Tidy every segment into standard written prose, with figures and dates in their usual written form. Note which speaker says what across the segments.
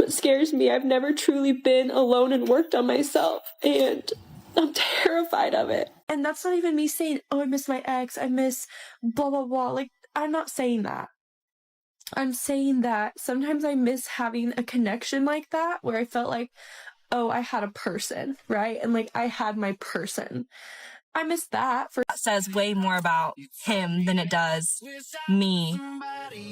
Speaker 1: what scares me. I've never truly been alone and worked on myself, and I'm terrified of it. And that's not even me saying, oh, I miss my ex, I miss blah, blah, blah. Like, I'm not saying that. I'm saying that sometimes I miss having a connection like that where I felt like, oh, I had a person, right? And like, I had my person. I miss that.
Speaker 2: That says way more about him than it does me.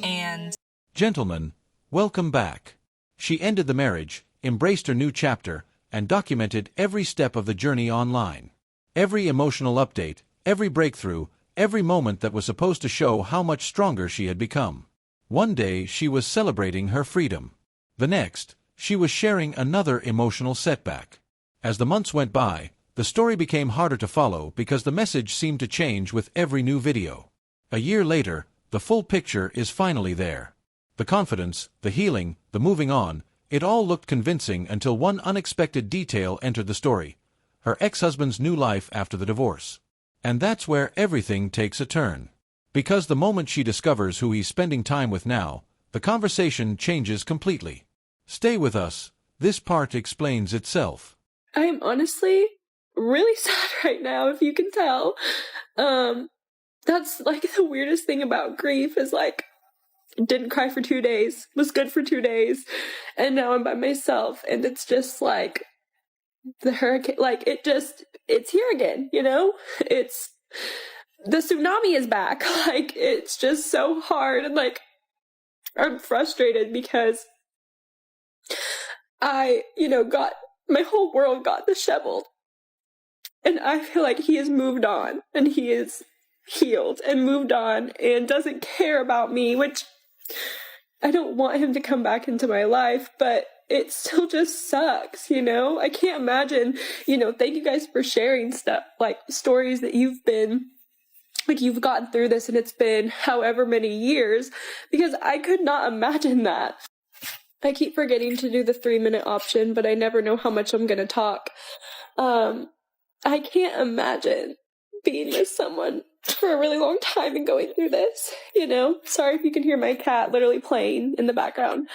Speaker 2: And
Speaker 3: Gentlemen, welcome back. She ended the marriage, embraced her new chapter, and documented every step of the journey online. Every emotional update, every breakthrough, every moment that was supposed to show how much stronger she had become. One day she was celebrating her freedom. The next, she was sharing another emotional setback. As the months went by, the story became harder to follow because the message seemed to change with every new video. A year later, the full picture is finally there. The confidence, the healing, the moving on, it all looked convincing until one unexpected detail entered the story: her ex-husband's new life after the divorce. And that's where everything takes a turn. Because the moment she discovers who he's spending time with now, the conversation changes completely. Stay with us, this part explains itself.
Speaker 1: I am honestly really sad right now, if you can tell. That's like the weirdest thing about grief is like, didn't cry for 2 days, was good for 2 days, and now I'm by myself, and it's just like the hurricane, like it's here again, you know? It's, the tsunami is back. Like, it's just so hard, and like, I'm frustrated because I, got, my whole world got disheveled, and I feel like he has moved on, and he is healed and moved on and doesn't care about me, which I don't want him to come back into my life, but it still just sucks, I can't imagine, thank you guys for sharing stuff, like stories that you've gotten through this and it's been however many years, because I could not imagine that. I keep forgetting to do the 3-minute option, but I never know how much I'm going to talk. I can't imagine being with someone for a really long time and going through this, Sorry if you can hear my cat literally playing in the background.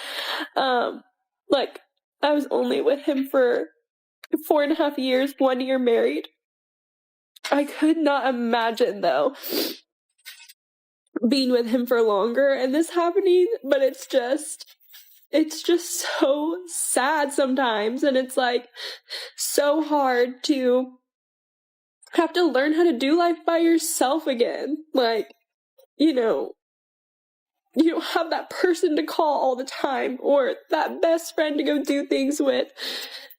Speaker 1: Like, I was only with him for 4.5 years, 1 year married. I could not imagine, though, being with him for longer and this happening, but it's just so sad sometimes, and it's like so hard to have to learn how to do life by yourself again. Like, you don't have that person to call all the time or that best friend to go do things with.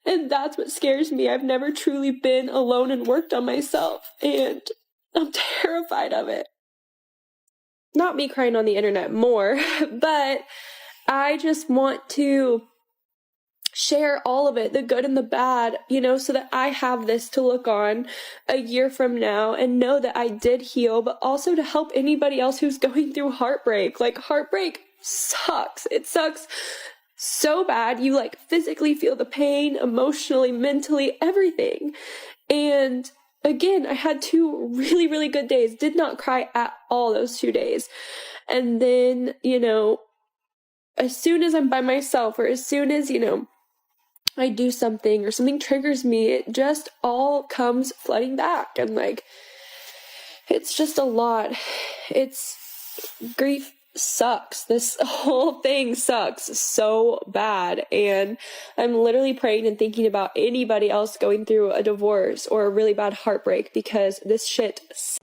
Speaker 1: And that's what scares me. I've never truly been alone and worked on myself, and I'm terrified of it. Not me crying on the internet more, but I just want to share all of it, the good and the bad, so that I have this to look on a year from now and know that I did heal, but also to help anybody else who's going through heartbreak. Like, heartbreak sucks. It sucks so bad. You like physically feel the pain, emotionally, mentally, everything. And again, I had 2 really, really good days. Did not cry at all those 2 days. And then, as soon as I'm by myself, or as soon as, I do something or something triggers me, it just all comes flooding back. And like, it's just a lot. Grief sucks. This whole thing sucks so bad. And I'm literally praying and thinking about anybody else going through a divorce or a really bad heartbreak, because this shit sucks.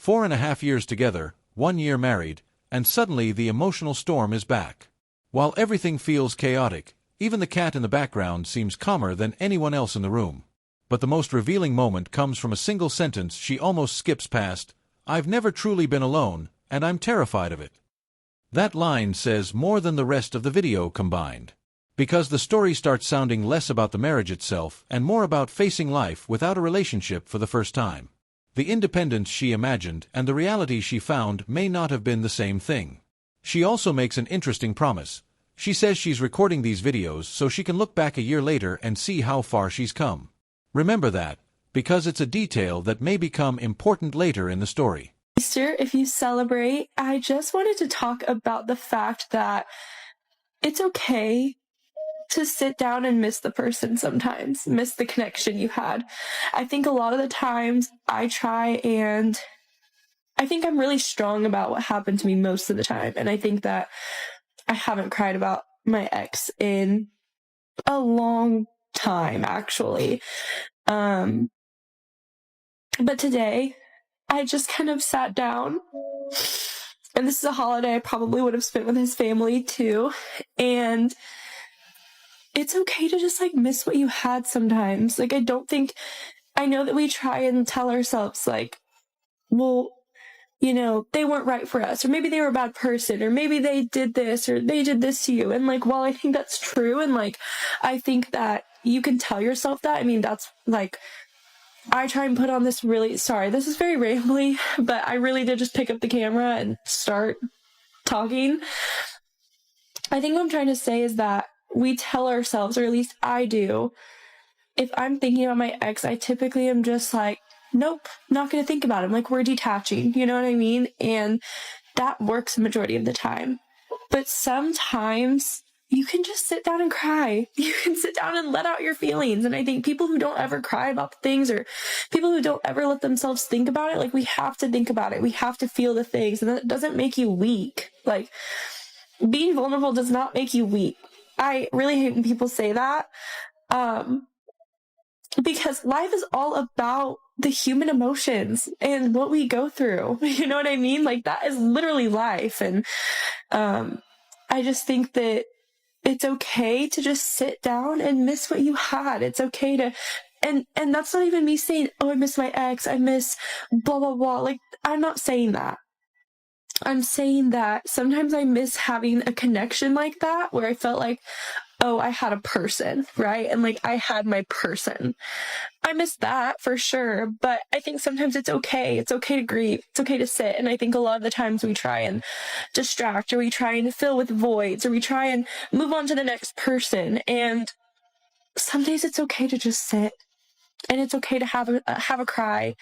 Speaker 3: 4.5 years together, 1 year married, and suddenly the emotional storm is back. While everything feels chaotic, even the cat in the background seems calmer than anyone else in the room. But the most revealing moment comes from a single sentence she almost skips past: "I've never truly been alone, and I'm terrified of it." That line says more than the rest of the video combined. Because the story starts sounding less about the marriage itself and more about facing life without a relationship for the first time. The independence she imagined and the reality she found may not have been the same thing. She also makes an interesting promise. She says she's recording these videos so she can look back a year later and see how far she's come. Remember that, because it's a detail that may become important later in the story.
Speaker 1: Easter, if you celebrate, I just wanted to talk about the fact that it's okay to sit down and miss the person sometimes, miss the connection you had. I think a lot of the times I try, and I think I'm really strong about what happened to me most of the time. And I think that I haven't cried about my ex in a long time, actually. But today I just kind of sat down, and this is a holiday I probably would have spent with his family too. And it's okay to just like miss what you had sometimes. Like, I know that we try and tell ourselves like, well, you know, they weren't right for us, or maybe they were a bad person, or maybe they did this, or they did this to you. And like, while I think that's true, and like, I think that you can tell yourself that, I mean, that's like, I try and put on this really, sorry, this is very rambly, but I really did just pick up the camera and start talking. I think what I'm trying to say is that we tell ourselves, or at least I do, if I'm thinking about my ex, I typically am just like, nope, not going to think about him. Like, we're detaching, you know what I mean? And that works the majority of the time. But sometimes you can just sit down and cry. You can sit down and let out your feelings. And I think people who don't ever cry about things, or people who don't ever let themselves think about it, like, we have to think about it. We have to feel the things. And that doesn't make you weak. Like, being vulnerable does not make you weak. I really hate when people say that. Because life is all about the human emotions and what we go through. You know what I mean? Like, that is literally life. And I just think that it's okay to just sit down and miss what you had. It's okay to, and that's not even me saying, oh, I miss my ex, I miss blah, blah, blah. Like, I'm not saying that. I'm saying that sometimes I miss having a connection like that, where I felt like, oh, I had a person, right? And like, I had my person. I miss that for sure. But I think sometimes it's okay. It's okay to grieve. It's okay to sit. And I think a lot of the times we try and distract, or we try and fill with voids, or we try and move on to the next person. And some days it's okay to just sit, and it's okay to have a cry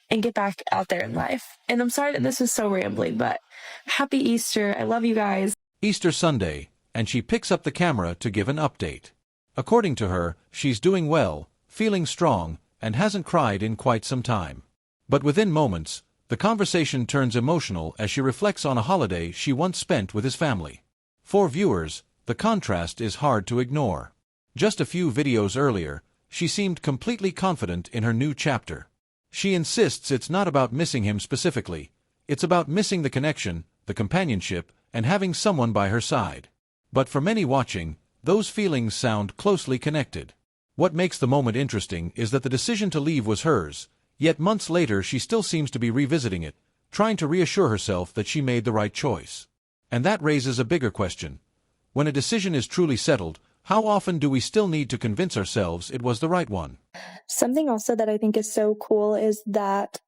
Speaker 1: and get back out there in life. And I'm sorry that this is so rambling, but happy Easter. I love you guys.
Speaker 3: Easter Sunday, and she picks up the camera to give an update. According to her, she's doing well, feeling strong, and hasn't cried in quite some time. But within moments, the conversation turns emotional as she reflects on a holiday she once spent with his family. For viewers, the contrast is hard to ignore. Just a few videos earlier, she seemed completely confident in her new chapter. She insists it's not about missing him specifically. It's about missing the connection, the companionship, and having someone by her side. But for many watching, those feelings sound closely connected. What makes the moment interesting is that the decision to leave was hers, yet months later she still seems to be revisiting it, trying to reassure herself that she made the right choice. And that raises a bigger question. When a decision is truly settled, how often do we still need to convince ourselves it was the right one?
Speaker 4: Something also that I think is so cool is that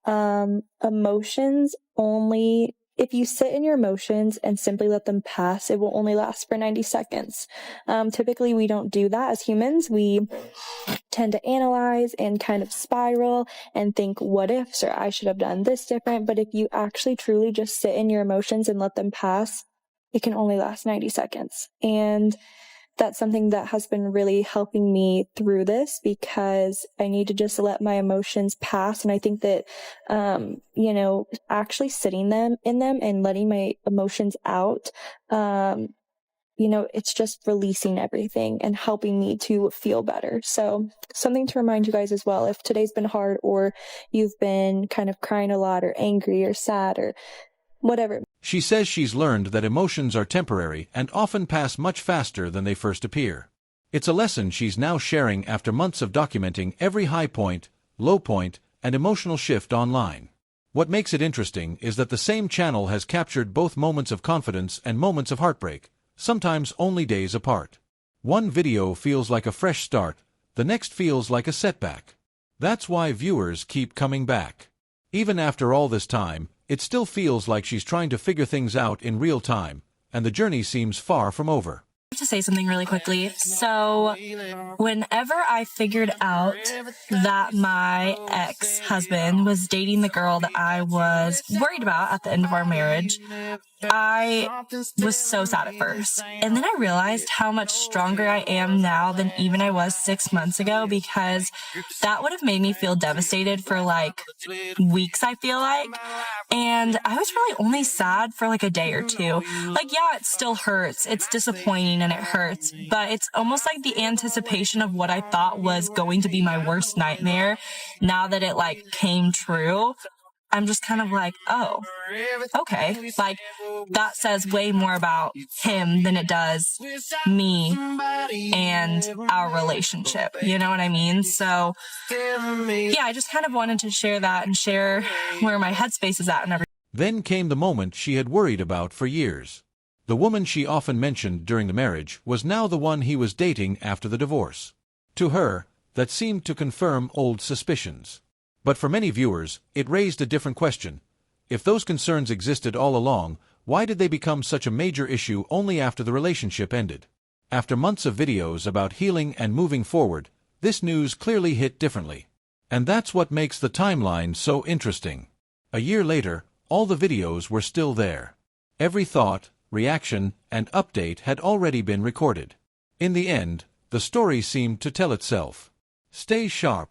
Speaker 4: emotions only, if you sit in your emotions and simply let them pass, it will only last for 90 seconds. Typically, we don't do that as humans. We tend to analyze and kind of spiral and think what ifs, or I should have done this different. But if you actually truly just sit in your emotions and let them pass, it can only last 90 seconds. And that's something that has been really helping me through this, because I need to just let my emotions pass. And I think that, actually sitting in them and letting my emotions out, it's just releasing everything and helping me to feel better. So something to remind you guys as well, if today's been hard, or you've been kind of crying a lot, or angry, or sad, or whatever.
Speaker 3: She says she's learned that emotions are temporary and often pass much faster than they first appear. It's a lesson she's now sharing after months of documenting every high point, low point, and emotional shift online. What makes it interesting is that the same channel has captured both moments of confidence and moments of heartbreak, sometimes only days apart. One video feels like a fresh start, the next feels like a setback. That's why viewers keep coming back. Even after all this time, it still feels like she's trying to figure things out in real time, and the journey seems far from over.
Speaker 2: I have to say something really quickly. So, whenever I figured out that my ex-husband was dating the girl that I was worried about at the end of our marriage, I was so sad at first. And then I realized how much stronger I am now than even I was 6 months ago, because that would have made me feel devastated for like weeks, I feel like. And I was really only sad for like a day or two. Like, yeah, it still hurts. It's disappointing and it hurts, but it's almost like the anticipation of what I thought was going to be my worst nightmare. Now that it like came true, I'm just kind of like, oh, okay. Like, that says way more about him than it does me and our relationship. You know what I mean? So, yeah, I just kind of wanted to share that and share where my headspace is at and everything.
Speaker 3: Then came the moment she had worried about for years. The woman she often mentioned during the marriage was now the one he was dating after the divorce. To her, that seemed to confirm old suspicions. But for many viewers, it raised a different question. If those concerns existed all along, why did they become such a major issue only after the relationship ended? After months of videos about healing and moving forward, this news clearly hit differently. And that's what makes the timeline so interesting. A year later, all the videos were still there. Every thought, reaction, and update had already been recorded. In the end, the story seemed to tell itself. Stay sharp.